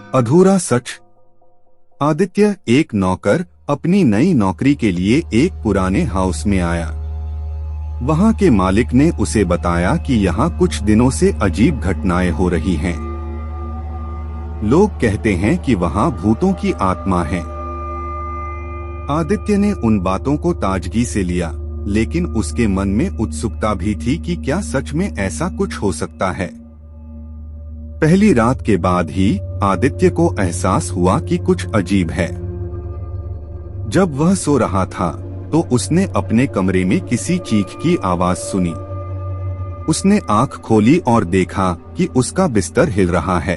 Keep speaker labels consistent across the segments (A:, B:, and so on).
A: अधूरा सच। आदित्य, एक नौकर, अपनी नई नौकरी के लिए एक पुराने हाउस में आया। वहां के मालिक ने उसे बताया कि यहाँ कुछ दिनों से अजीब घटनाएं हो रही हैं। लोग कहते हैं कि वहाँ भूतों की आत्मा है। आदित्य ने उन बातों को ताजगी से लिया, लेकिन उसके मन में उत्सुकता भी थी कि क्या सच में ऐसा कुछ हो सकता है। पहली रात के बाद ही आदित्य को एहसास हुआ कि कुछ अजीब है। जब वह सो रहा था तो उसने अपने कमरे में किसी चीख की आवाज सुनी। उसने आंख खोली और देखा कि उसका बिस्तर हिल रहा है।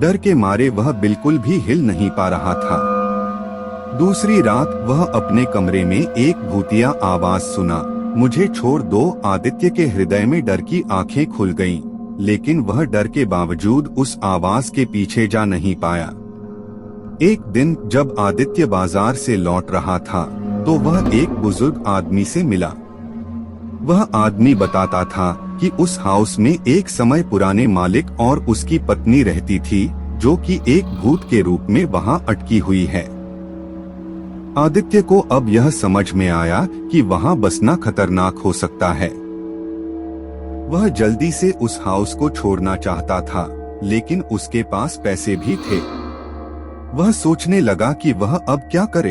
A: डर के मारे वह बिल्कुल भी हिल नहीं पा रहा था। दूसरी रात वह अपने कमरे में एक भूतिया आवाज सुना, मुझे छोड़ दो। आदित्य के हृदय में डर की आंखें खुल गईं, लेकिन वह डर के बावजूद उस आवाज के पीछे जा नहीं पाया। एक दिन जब आदित्य बाजार से लौट रहा था तो वह एक बुजुर्ग आदमी से मिला। वह आदमी बताता था कि उस हाउस में एक समय पुराने मालिक और उसकी पत्नी रहती थी, जो कि एक भूत के रूप में वहां अटकी हुई है। आदित्य को अब यह समझ में आया कि वहां बसना खतरनाक हो सकता है। वह जल्दी से उस हाउस को छोड़ना चाहता था, लेकिन उसके पास पैसे भी थे। वह सोचने लगा कि वह अब क्या करे।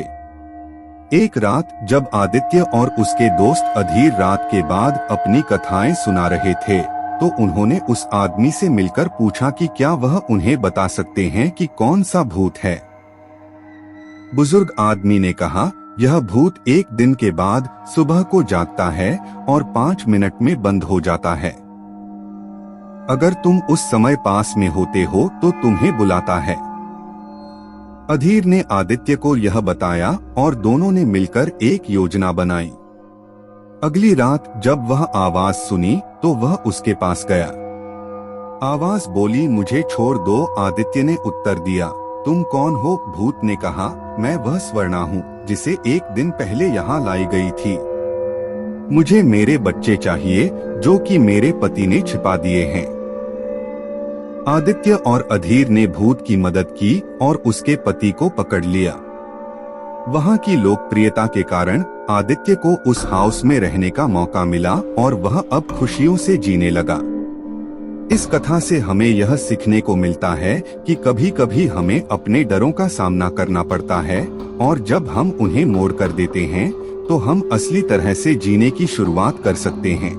A: एक रात जब आदित्य और उसके दोस्त अधीर रात के बाद अपनी कथाएं सुना रहे थे, तो उन्होंने उस आदमी से मिलकर पूछा कि क्या वह उन्हें बता सकते हैं कि कौन सा भूत है। बुजुर्ग आदमी ने कहा, यह भूत एक दिन के बाद सुबह को जागता है और 5 मिनट में बंद हो जाता है। अगर तुम उस समय पास में होते हो तो तुम्हें बुलाता है। अधीर ने आदित्य को यह बताया और दोनों ने मिलकर एक योजना बनाई। अगली रात जब वह आवाज सुनी तो वह उसके पास गया। आवाज बोली, मुझे छोड़ दो। आदित्य ने उत्तर दिया, तुम कौन हो? भूत ने कहा, मैं वह स्वर्णा हूँ जिसे एक दिन पहले यहाँ लाई गई थी। मुझे मेरे बच्चे चाहिए जो कि मेरे पति ने छिपा दिए हैं। आदित्य और अधीर ने भूत की मदद की और उसके पति को पकड़ लिया। वहाँ की लोकप्रियता के कारण आदित्य को उस हाउस में रहने का मौका मिला और वह अब खुशियों से जीने लगा। इस कथा से हमें यह सीखने को मिलता है कि कभी कभी हमें अपने डरों का सामना करना पड़ता है, और जब हम उन्हें मोड़ कर देते हैं तो हम असली तरह से जीने की शुरुआत कर सकते हैं।